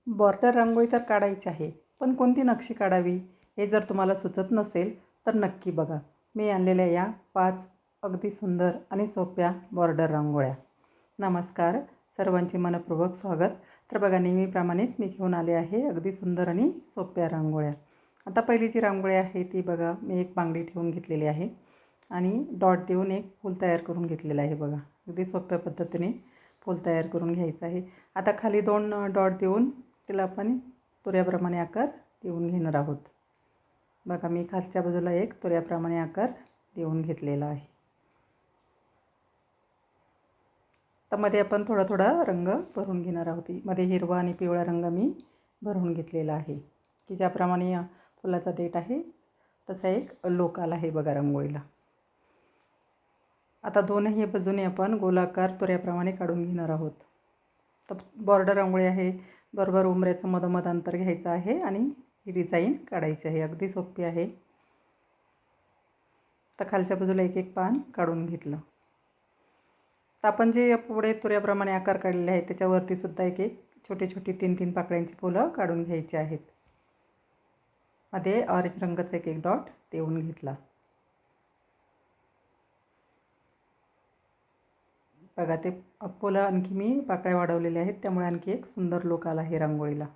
Border रांगोळी तर काढायची आहे, पण कोणती नक्षी काढावी हे जर तुम्हाला सुचत नसेल तर नक्की बघा. मी आणलेल्या या 5 अगदी सुंदर आणि सोप्या बॉर्डर रांगोळ्या. नमस्कार, सर्वांचे मनःपूर्वक स्वागत. तर बघा, नेहमीप्रमाणेच मी घेऊन आले आहे अगदी सुंदर आणि सोप्या रांगोळ्या. आता पहिली जी रांगोळी आहे ती बघा, मी एक बांगडी ठेवून घेतलेली आहे आणि डॉट देऊन एक फूल तयार करून घेतलेलं आहे. बघा, अगदी सोप्या पद्धतीने फूल तयार करून घ्यायचं आहे. आता खाली 2 डॉट देऊन त्याला आपण तुऱ्याप्रमाणे आकार देऊन घेणार आहोत. बघा, मी खालच्या बाजूला एक तुऱ्याप्रमाणे आकार देऊन घेतलेला आहे. तर मध्ये आपण थोडा थोडा रंग भरून घेणार आहोत. मध्ये हिरवा आणि पिवळा रंग मी भरून घेतलेला आहे, की ज्याप्रमाणे फुलाचा देठ आहे तसा एक लोक आला आहे बघा रांगोळीला. आता दोनही बाजूने आपण गोलाकार तुऱ्याप्रमाणे काढून घेणार आहोत. तर बॉर्डर रांगोळी आहे, बरोबर उंबऱ्याचं मधोमध अंतर घ्यायचं आहे आणि ही डिझाईन काढायची आहे. अगदी सोपी आहे. तर खालच्या बाजूला एक एक पान काढून घेतलं. तर आपण जे पुढे तुऱ्याप्रमाणे आकार काढलेले आहेत त्याच्यावरती सुद्धा एक एक छोटी छोटी 3-3 पाकळ्यांची फुलं काढून घ्यायची आहेत. मध्ये ऑरेंज रंगाचा एक एक डॉट देऊन घेतला. बघा, ते फुलं आणखी मी पाकळ्या वाढवलेल्या आहेत, त्यामुळे आणखी एक सुंदर लुक आला आहे रांगोळीला.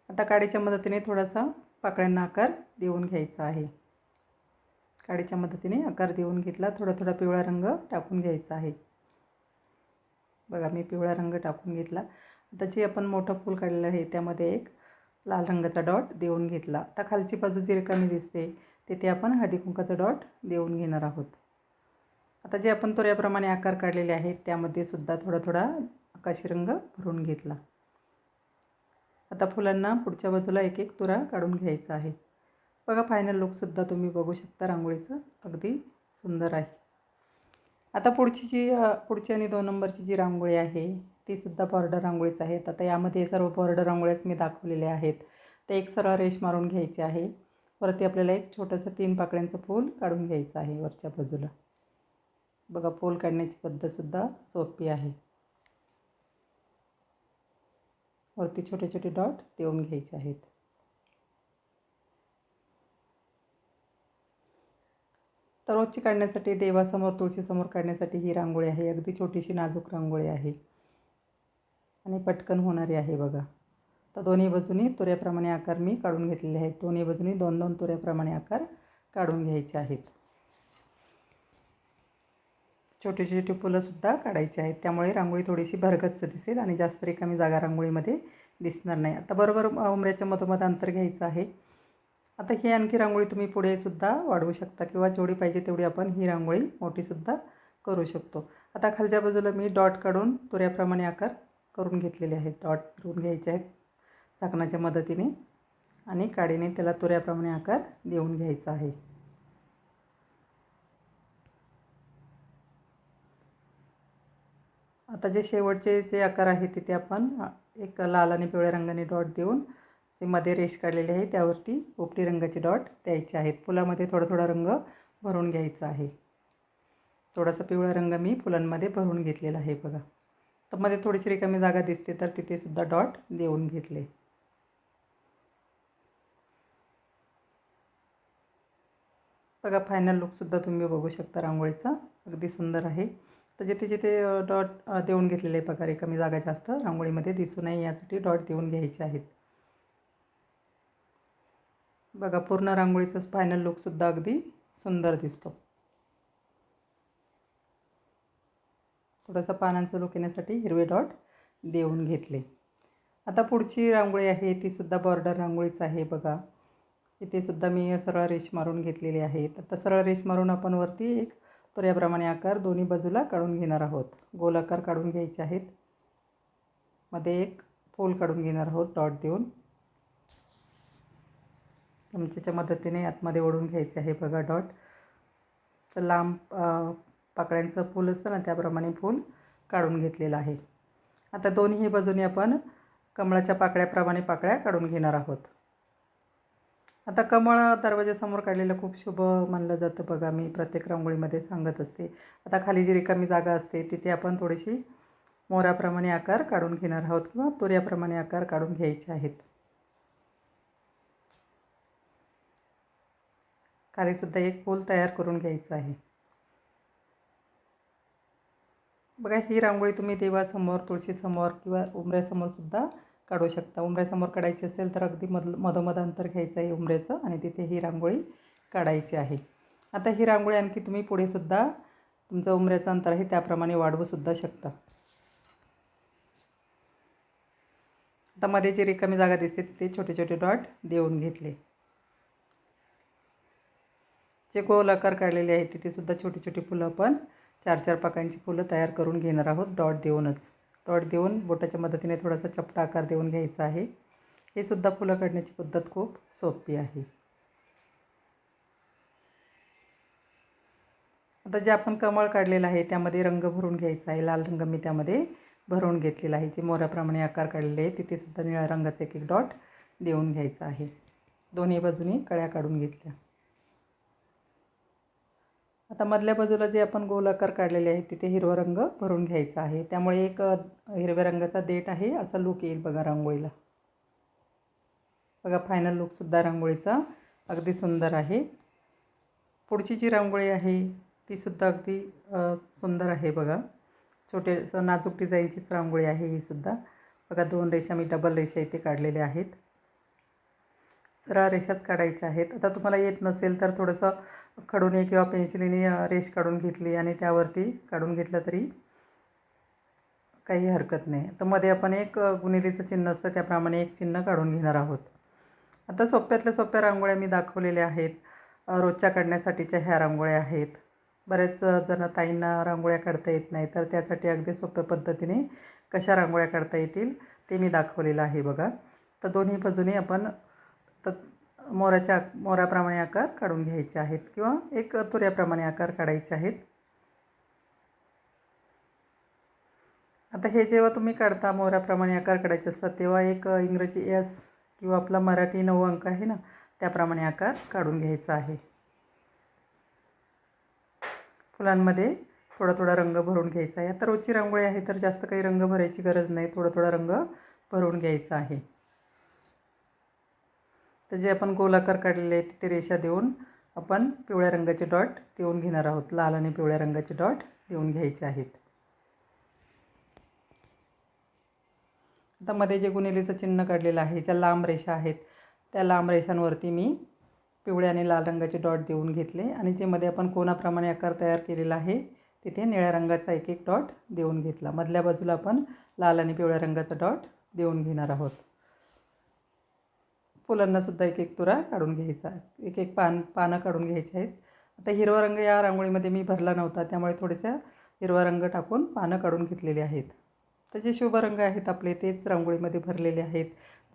आता काडीच्या मदतीने थोडासा पाकळ्यांना आकार देऊन घ्यायचा आहे. काडीच्या मदतीने आकार देऊन घेतला. थोडा थोडा पिवळा रंग टाकून घ्यायचा आहे. बघा, मी पिवळा रंग टाकून घेतला. आता जे आपण मोठं फूल काढलेलं आहे त्यामध्ये एक लाल रंगाचा डॉट देऊन घेतला. आता खालची बाजू जी रिकामी दिसते तिथे आपण हळदी कुंकाचा डॉट देऊन घेणार आहोत. आता जे आपण तुऱ्याप्रमाणे आकार काढलेले आहेत त्यामध्ये सुद्धा थोडा थोडा आकाशी रंग भरून घेतला. आता फुलांना पुढच्या बाजूला एक एक तुरा काढून घ्यायचा आहे. बघा, फायनल लुकसुद्धा तुम्ही बघू शकता रांगोळीचं, अगदी सुंदर आहे. आता पुढची आणि 2 नंबरची जी रांगोळी आहे तीसुद्धा बॉर्डर रांगोळीच आहेत. आता यामध्ये सर्व बॉर्डर रांगोळ्याच मी दाखवलेल्या आहेत. ते एक सरळ रेष मारून घ्यायची आहे. वरती आपल्याला एक छोटंसं 3 पाकळ्यांचं फूल काढून घ्यायचं आहे वरच्या बाजूला. बघा, फूल काढण्याची पद्धतसुद्धा सोपी आहे. वरती छोटे छोटे डॉट देऊन घ्यायचे आहेत. तर रोजची काढण्यासाठी, देवासमोर, तुळशीसमोर काढण्यासाठी ही रांगोळी आहे. अगदी छोटीशी नाजूक रांगोळी आहे आणि पटकन होणारी आहे. बघा, तर दोन्ही बाजूनी तुऱ्याप्रमाणे आकार मी काढून घेतलेले आहेत. दोन्ही बाजूनी 2-2 तुऱ्याप्रमाणे आकार काढून घ्यायचे आहेत. छोटी छोटी फुलंसुद्धा काढायची आहेत, त्यामुळे रांगोळी थोडीशी भरगच्च दिसेल आणि जास्त रिकामी जागा रांगोळीमध्ये दिसणार नाही. आता बरोबर उंबऱ्याच्या मधोमध अंतर घ्यायचं आहे. आता ही आणखी रांगोळी तुम्ही पुढेसुद्धा वाढवू शकता किंवा जेवढी पाहिजे तेवढी आपण ही रांगोळी मोठीसुद्धा करू शकतो. आता खालच्या बाजूला मी डॉट काढून तुऱ्याप्रमाणे आकार करून घेतलेले आहेत. डॉट करून घ्यायचे आहेत झाकणाच्या मदतीने आणि काडीने त्याला तुऱ्याप्रमाणे आकार देऊन घ्यायचा आहे. आता जे शेवटचे जे आकार आहेत तिथे आपण एक लाल आणि पिवळ्या रंगाने डॉट देऊन जे मध्ये रेष काढलेली आहे त्यावरती पोपटी रंगाचे डॉट द्यायचे आहेत. फुलामध्ये थोडा थोडा रंग भरून घ्यायचा आहे. थोडासा पिवळा रंग मी फुलांमध्ये भरून घेतलेला आहे. बघा, तर मध्ये थोडीशी रिकामी जागा दिसते तर तिथे सुद्धा डॉट देऊन घेतले. बघा, फायनल लुकसुद्धा तुम्ही बघू शकता रांगोळीचा, अगदी सुंदर आहे. तर जिथे जिथे डॉट देऊन घेतलेले आहे बघा, रिकामी जागा जास्त रांगोळीमध्ये दिसू नये यासाठी डॉट देऊन घ्यायचे आहेत. बघा, पूर्ण रांगोळीचा फायनल लुकसुद्धा अगदी सुंदर दिसतो. थोडासा पानांचं लुक येण्यासाठी हिरवे डॉट देऊन घेतले. आता पुढची रांगोळी आहे तीसुद्धा बॉर्डर रांगोळीच आहे. बघा, इथे सुद्धा मी सरळ रेष मारून घेतलेली आहे. तर सरळ रेष मारून आपण वरती एक तुऱ्याप्रमाणे आकार दोन्ही बाजूला काढून घेणार आहोत. गोलाकार काढून घ्यायचे आहेत. मध्ये एक फूल काढून घेणार आहोत डॉट देऊन. चमचेच्या मदतीने आतमध्ये ओढून घ्यायचे आहे. बघा, डॉट तर लांब पाकळ्यांचं फूल असतं ना त्याप्रमाणे फूल काढून घेतलेलं आहे. आता दोन्ही बाजूने आपण कमळाच्या पाकळ्याप्रमाणे पाकळ्या काढून घेणार आहोत. आता कमळ दरवाजासमोर काढलेलं खूप शुभ मानलं जातं. बघा, मी प्रत्येक रांगोळीमध्ये सांगत असते. आता खाली जी रिकामी जागा असते तिथे आपण थोडीशी मोराप्रमाणे आकार काढून घेणार आहोत किंवा तुऱ्याप्रमाणे आकार काढून घ्यायचे आहेत. खालीसुद्धा एक फूल तयार करून घ्यायचं आहे. बघा, ही रांगोळी तुम्ही देवासमोर, तुळशीसमोर किंवा उंबऱ्यासमोरसुद्धा काढू शकता. उंबऱ्यासमोर काढायची असेल तर अगदी मधोमध अंतर घ्यायचं आहे उंबऱ्याचं आणि तिथे ही रांगोळी काढायची आहे. आता ही रांगोळी आणखी तुम्ही पुढेसुद्धा तुमचं उंबऱ्याचं अंतर आहे त्याप्रमाणे वाढवूसुद्धा शकता. आता मध्ये जी रिकामी जागा दिसते तिथे छोटे छोटे डॉट देऊन घेतले. जे गोल आकार काढलेले आहेत तिथेसुद्धा छोटी छोटी फुलं आपण 4-4 पाकळ्यांची फुलं तयार करून घेणार आहोत डॉट देऊनच. डॉट देऊन बोटाच्या मदतीने थोडासा चपटा आकार देऊन घ्यायचा आहे. हे सुद्धा फुलं काढण्याची पद्धत खूप सोपी आहे. आता जे आपण कमळ काढलेलं आहे त्यामध्ये रंग भरून घ्यायचा आहे. लाल रंग मी त्यामध्ये भरून घेतलेला आहे. जे मोराप्रमाणे आकार काढलेले आहे तिथेसुद्धा निळ्या रंगाचा एक डॉट देऊन घ्यायचा आहे. दोन्ही बाजूनी कळ्या काढून घेतल्या. आता मधल्या बाजूला जे आपण गोल आकार काढलेले आहे तिथे हिरवा रंग भरून घ्यायचा आहे. त्यामुळे एक हिरव्या रंगाचा देठ आहे असा लूक येईल बघा रांगोळीला. बघा, फायनल लूकसुद्धा रांगोळीचा अगदी सुंदर आहे. पुढची जी रांगोळी आहे तीसुद्धा अगदी सुंदर आहे बघा. छोटे नाजूक डिझाईनचीच रांगोळी आहे ही सुद्धा. बघा, 2 रेषा मी डबल रेषा इथे काढलेल्या आहेत. सरळ रेषाच काढायच्या आहेत. आता तुम्हाला येत नसेल तर थोडंसं खडूने किंवा पेन्सिलीने रेष काढून घेतली आणि त्यावरती काढून घेतलं तरी काही हरकत नाही. तर मध्ये आपण एक गुणिलेचं चिन्ह असतं त्याप्रमाणे एक चिन्ह काढून घेणार आहोत. आता सोप्यातल्या सोप्या रांगोळ्या मी दाखवलेल्या आहेत. रोजच्या काढण्यासाठीच्या ह्या रांगोळ्या आहेत. बरेच जण ताईंना रांगोळ्या काढता येत नाही तर त्यासाठी अगदी सोप्या पद्धतीने कशा रांगोळ्या काढता येतील ते मी दाखवलेलं आहे बघा. तर दोन्ही बाजूने आपण तर मोराप्रमाणे आकार काढून घ्यायचे आहेत किंवा एक तुऱ्याप्रमाणे आकार काढायचे आहेत. आता हे जेव्हा तुम्ही काढता मोराप्रमाणे आकार काढायचे असतात तेव्हा एक इंग्रजी एस किंवा आपला मराठी 9 अंक आहे ना त्याप्रमाणे आकार काढून घ्यायचा आहे. फुलांमध्ये थोडा थोडा रंग भरून घ्यायचा आहे. आता रोजची रांगोळी आहे तर जास्त काही रंग भरायची गरज नाही. थोडा थोडा रंग भरून घ्यायचा आहे. तर जे आपण गोल आकार काढलेले आहेत तिथे रेषा देऊन आपण पिवळ्या रंगाचे डॉट देऊन घेणार आहोत. लाल आणि पिवळ्या रंगाचे डॉट देऊन घ्यायचे आहेत. आता मध्ये जे गुणिलेचं चिन्ह काढलेलं आहे ज्या लांब रेषा आहेत त्या लांब रेषांवरती मी पिवळ्या आणि लाल रंगाचे डॉट देऊन घेतले आणि जे मध्ये आपण कोनाप्रमाणे आकार तयार केलेला आहे तिथे निळ्या रंगाचा एक एक डॉट देऊन घेतला. मधल्या बाजूला आपण लाल आणि पिवळ्या रंगाचा डॉट देऊन घेणार आहोत. फुलांनासुद्धा एक एक तुरा काढून घ्यायचा, एक एक पानं काढून घ्यायची आहेत. आता हिरवा रंग या रांगोळीमध्ये मी भरला नव्हता त्यामुळे थोडेसा हिरवा रंग टाकून पानं काढून घेतलेले आहेत. तर जे शुभ रंग आहेत आपले तेच रांगोळीमध्ये भरलेले आहेत.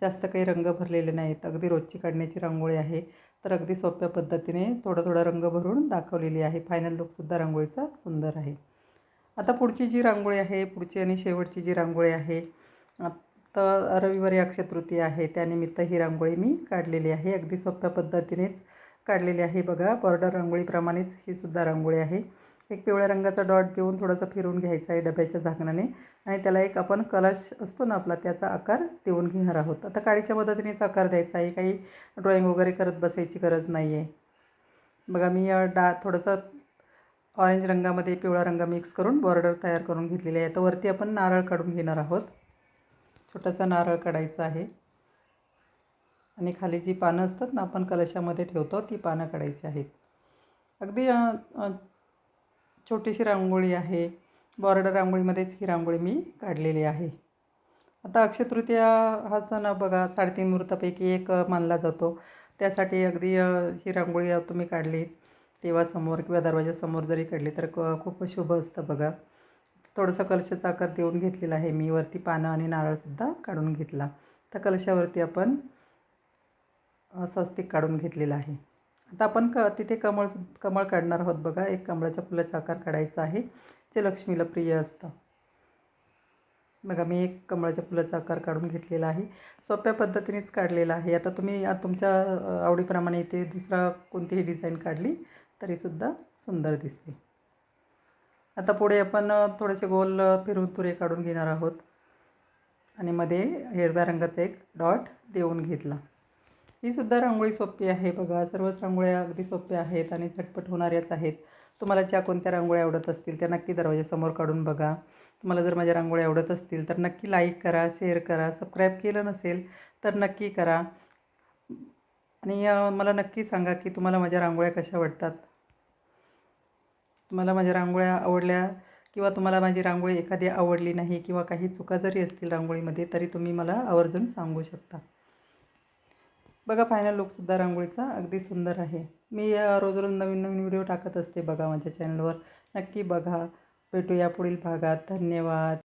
जास्त काही रंग भरलेले नाहीत. अगदी रोजची काढण्याची रांगोळी आहे तर अगदी सोप्या पद्धतीने थोडा रंग भरून दाखवलेली आहे. फायनल लूकसुद्धा रांगोळीचा सुंदर आहे. आता पुढची जी रांगोळी आहे, पुढची आणि शेवटची जी रांगोळी आहे, तर रविवारी अक्षय तृतीया आहे त्यानिमित्त ही रांगोळी मी काढलेली आहे. अगदी सोप्या पद्धतीनेच काढलेली आहे बघा. बॉर्डर रांगोळीप्रमाणेच ही सुद्धा रांगोळी आहे. एक पिवळ्या रंगाचा डॉट देऊन थोडासा फिरवून घ्यायचा आहे डब्याच्या झाकणाने आणि त्याला एक आपण कलश असतो ना आपला त्याचा आकार देऊन घेणार आहोत. आता काडीच्या मदतीनेच आकार द्यायचा आहे. काही ड्रॉईंग वगैरे करत बसायची गरज नाही आहे. बघा, मी थोडंसं ऑरेंज रंगामध्ये पिवळा रंग मिक्स करून बॉर्डर तयार करून घेतलेली आहे. तर वरती आपण नारळ काढून घेणार आहोत. छोटासा नारळ काढायचा आहे आणि खाली जी पानं असतात ना आपण कलशामध्ये ठेवतो ती पानं काढायची आहेत. अगदी छोटीशी रांगोळी आहे. बॉर्डर रांगोळीमध्येच ही रांगोळी मी काढलेली आहे. आता अक्षय तृतीया हा सण बघा 3.5 मुहूर्तापैकी एक मानला जातो. त्यासाठी अगदी ही रांगोळी तुम्ही काढली देवासमोर किंवा दरवाजासमोर जरी काढली तर खूप शुभ असतं बघा. थोडासा कलशाचा आकार देऊन घेतलेला आहे मी. वरती पानं आणि नारळसुद्धा काढून घेतला. तर कलशावरती आपण स्वस्तिक काढून घेतलेला आहे. आता आपण तिथे कमळ काढणार आहोत बघा. एक कमळाच्या फुलाचा आकार काढायचा आहे जे लक्ष्मीला प्रिय असतं. बघा, मी एक कमळाच्या फुलाचा आकार काढून घेतलेला आहे. सोप्या पद्धतीनेच काढलेला आहे. आता तुम्ही तुमच्या आवडीप्रमाणे इथे दुसरा कोणतीही डिझाईन काढली तरीसुद्धा सुंदर दिसते. आता पुढे आपण थोडेसे गोल फिरून तुरे काढून घेणार आहोत आणि मध्ये हिरव्या रंगाचा एक डॉट देऊन घेतला. ही सुद्धा रांगोळी सोपी आहे बघा. सर्वच रांगोळ्या अगदी सोप्या आहेत आणि झटपट होणाऱ्याच आहेत. तुम्हाला ज्या कोणत्या रांगोळ्या आवडत असतील त्या नक्की दरवाजासमोर काढून बघा. तुम्हाला जर माझ्या रांगोळ्या आवडत असतील तर नक्की लाईक करा, शेअर करा. सबस्क्राईब केलं नसेल तर नक्की करा आणि मला नक्की सांगा की तुम्हाला माझ्या रांगोळ्या कशा वाटतात. तुम्हाला माझ्या रांगोळ्या आवडल्या किंवा तुम्हाला माझी रांगोळी एखादी आवडली नाही किंवा काही चुका जरी असतील रांगोळीमध्ये तरी तुम्ही मला आवर्जून सांगू शकता. बघा फायनल लुकसुद्धा रांगोळीचा अगदी सुंदर आहे. मी रोज रोज नवीन नवीन व्हिडिओ टाकत असते बघा माझ्या चॅनलवर. नक्की बघा. भेटूया पुढील भागात. धन्यवाद.